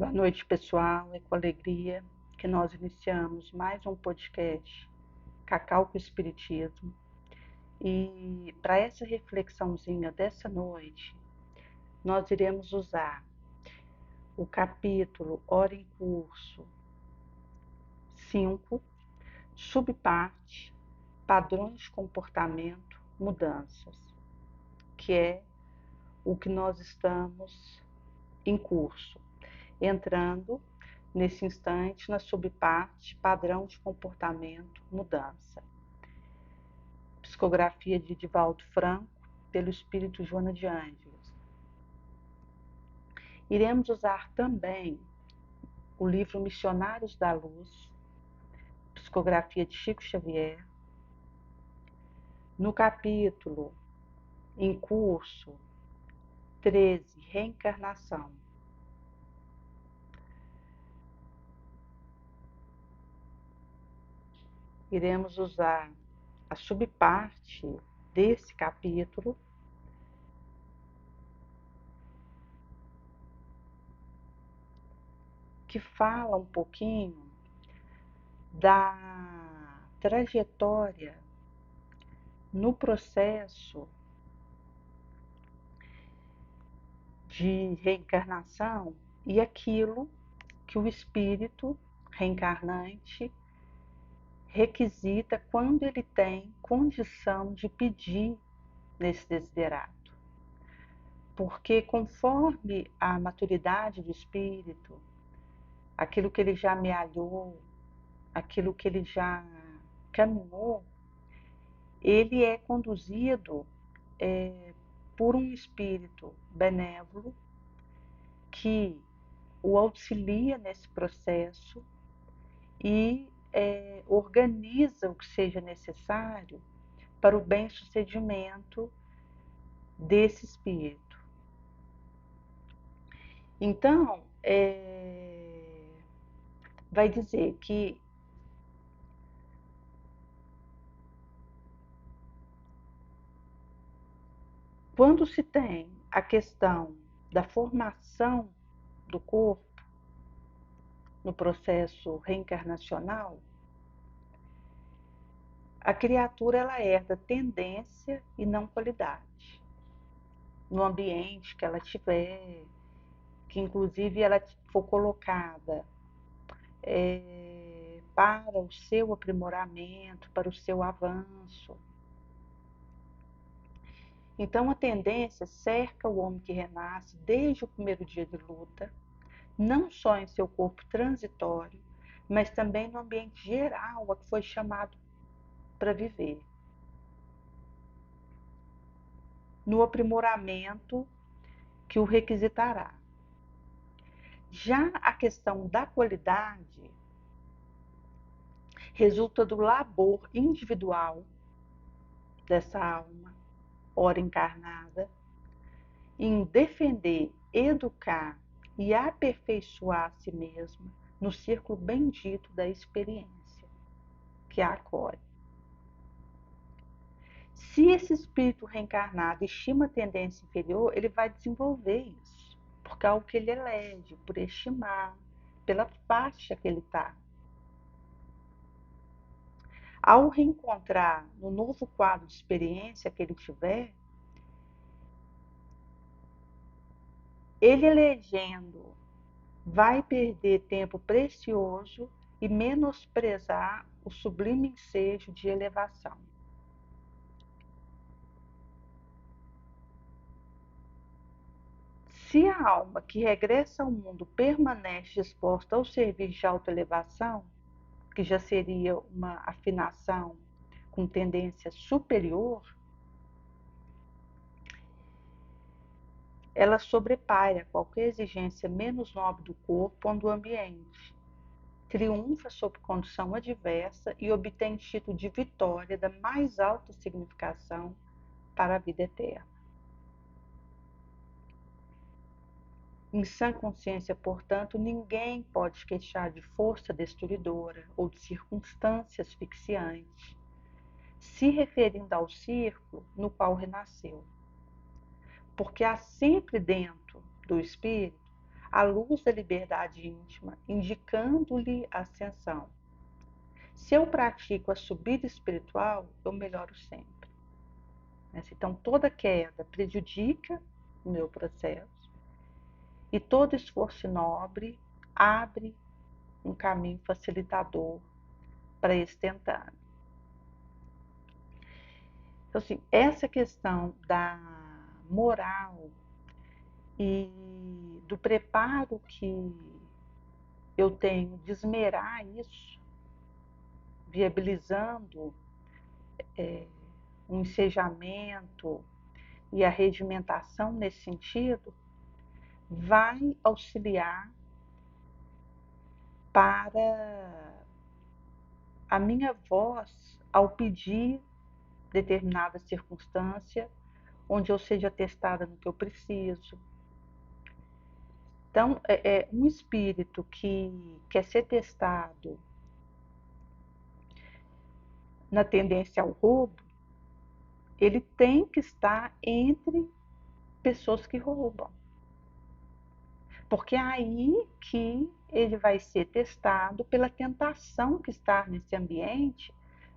Boa noite, pessoal. É com alegria que nós iniciamos mais um podcast Cacau com Espiritismo. E para essa reflexãozinha dessa noite, nós iremos usar o capítulo Hora em Curso 5, subparte Padrões de Comportamento, Mudanças, que é o que nós estamos em curso, entrando nesse instante na subparte Padrão de Comportamento, Mudança. Psicografia de Divaldo Franco, pelo Espírito Joana de Ângeles. Iremos usar também o livro Missionários da Luz, psicografia de Chico Xavier. No capítulo em curso 13, Reencarnação. Iremos usar a subparte desse capítulo, que fala um pouquinho da trajetória no processo de reencarnação e aquilo que o espírito reencarnante requisita quando ele tem condição de pedir nesse desiderato. Porque conforme a maturidade do espírito, aquilo que ele já amealhou, aquilo que ele já caminhou, ele é conduzido por um espírito benévolo que o auxilia nesse processo e organiza o que seja necessário para o bem-sucedimento desse espírito. Então, vai dizer que quando se tem a questão da formação do corpo no processo reencarnacional, a criatura ela herda tendência e não qualidade. No ambiente que ela tiver, que inclusive ela for colocada para o seu aprimoramento, para o seu avanço. Então a tendência cerca o homem que renasce desde o primeiro dia de luta, não só em seu corpo transitório, mas também no ambiente geral a que foi chamado para viver. No aprimoramento que o requisitará. Já a questão da qualidade resulta do labor individual dessa alma, ora encarnada, em defender, educar e aperfeiçoar a si mesma no círculo bendito da experiência, que a acolhe. Se esse espírito reencarnado estima a tendência inferior, ele vai desenvolver isso, porque é algo que ele elege, por estimar, pela faixa que ele está. Ao reencontrar no novo quadro de experiência que ele tiver, ele elegendo vai perder tempo precioso e menosprezar o sublime ensejo de elevação. Se a alma que regressa ao mundo permanece disposta ao serviço de autoelevação, que já seria uma afinação com tendência superior, ela sobrepaira qualquer exigência menos nobre do corpo ou do ambiente, triunfa sob condição adversa e obtém título de vitória da mais alta significação para a vida eterna. Em sã consciência, portanto, ninguém pode queixar de força destruidora ou de circunstâncias asfixiantes, se referindo ao círculo no qual renasceu. Porque há sempre dentro do espírito a luz da liberdade íntima, indicando-lhe a ascensão. Se eu pratico a subida espiritual, eu melhoro sempre. Então, toda queda prejudica o meu processo e todo esforço nobre abre um caminho facilitador para esse tentar. Então, assim, essa questão da moral e do preparo que eu tenho de esmerar isso, viabilizando um ensejamento e a regimentação nesse sentido, vai auxiliar para a minha voz ao pedir determinada circunstância, onde eu seja testada no que eu preciso. Então, um espírito que quer ser testado na tendência ao roubo, ele tem que estar entre pessoas que roubam. Porque é aí que ele vai ser testado pela tentação que estar nesse ambiente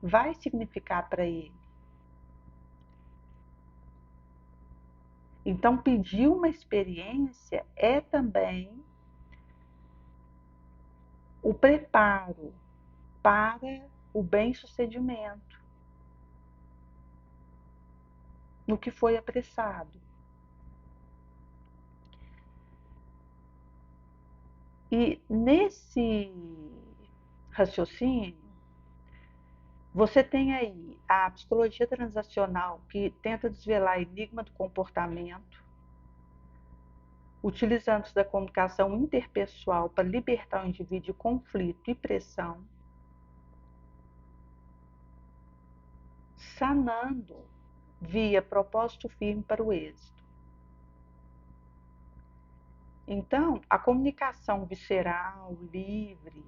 vai significar para ele. Então, pedir uma experiência é também o preparo para o bem-sucedimento no que foi apressado. E nesse raciocínio, você tem aí a psicologia transacional, que tenta desvelar o enigma do comportamento, utilizando-se da comunicação interpessoal para libertar o indivíduo de conflito e pressão, sanando via propósito firme para o êxito. Então, a comunicação visceral, livre,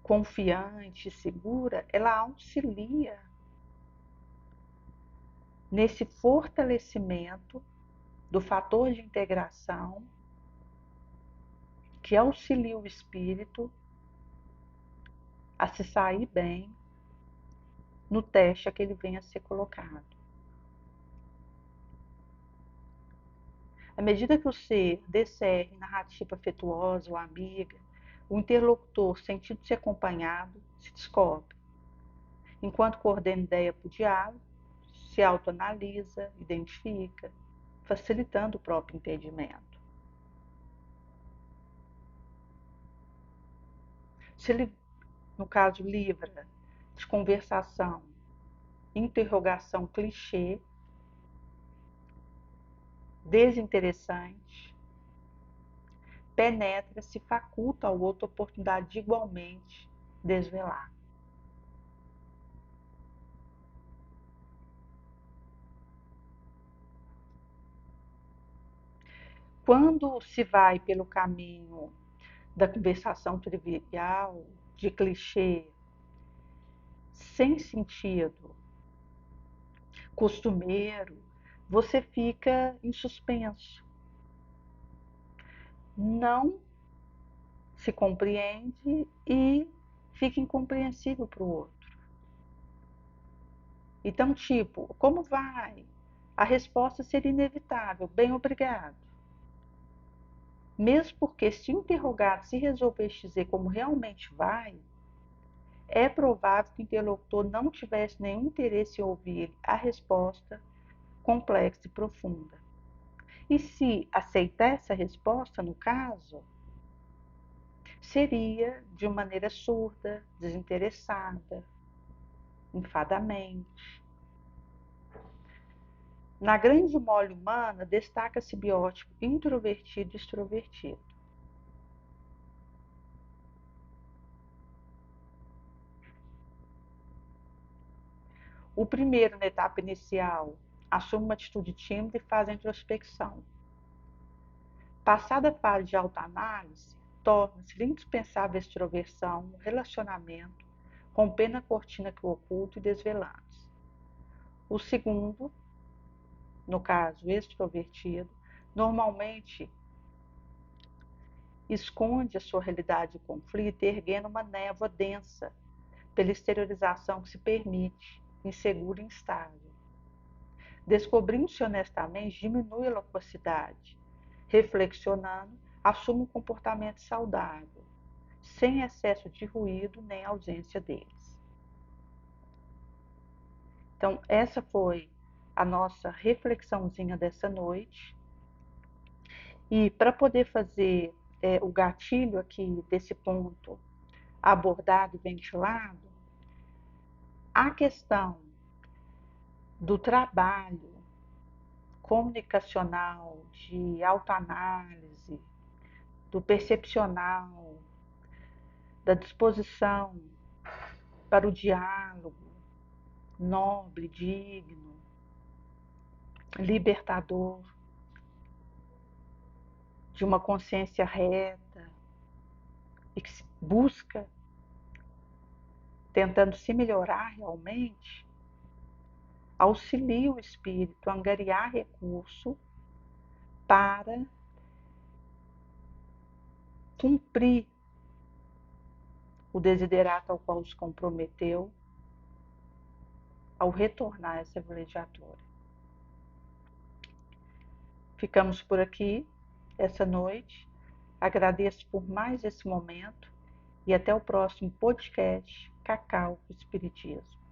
confiante, segura, ela auxilia nesse fortalecimento do fator de integração que auxilia o espírito a se sair bem no teste a que ele venha a ser colocado. À medida que o ser discerne narrativa afetuosa ou amiga, o interlocutor, sentindo-se acompanhado, se descobre. Enquanto coordena ideia para o diálogo, se autoanalisa, identifica, facilitando o próprio entendimento. Se ele, no caso, livra de conversação, interrogação clichê, desinteressante, penetra, se faculta ao outro a oportunidade de igualmente desvelar. Quando se vai pelo caminho da conversação trivial, de clichê, sem sentido, costumeiro, você fica em suspenso. Não se compreende e fica incompreensível para o outro. Então, tipo, como vai? A resposta seria inevitável, bem obrigado. Mesmo porque, se o interrogado se resolvesse dizer como realmente vai, é provável que o interlocutor não tivesse nenhum interesse em ouvir a resposta complexa e profunda. E se aceitar essa resposta, no caso, seria de uma maneira surda, desinteressada, enfadamente. Na grande mole humana, destaca-se biótipo introvertido e extrovertido. O primeiro, na etapa inicial, assume uma atitude tímida e faz a introspecção. Passada a fase de autoanálise, torna-se indispensável a extroversão no relacionamento, rompendo a cortina que o oculta e desvelando-se. O segundo, no caso extrovertido, normalmente esconde a sua realidade de conflito, erguendo uma névoa densa pela exteriorização que se permite, insegura e instável. Descobrindo-se honestamente, diminui a loquacidade. Reflexionando, assume um comportamento saudável, sem excesso de ruído nem ausência deles. Então, essa foi a nossa reflexãozinha dessa noite. E para poder fazer o gatilho aqui desse ponto abordado e ventilado, a questão do trabalho comunicacional, de autoanálise, do percepcional, da disposição para o diálogo nobre, digno, libertador, de uma consciência reta e que se busca, tentando se melhorar realmente, auxilia o espírito a angariar recurso para cumprir o desiderato ao qual se comprometeu ao retornar a essa vilegiatura. Ficamos por aqui essa noite. Agradeço por mais esse momento e até o próximo podcast Cacau Espiritismo.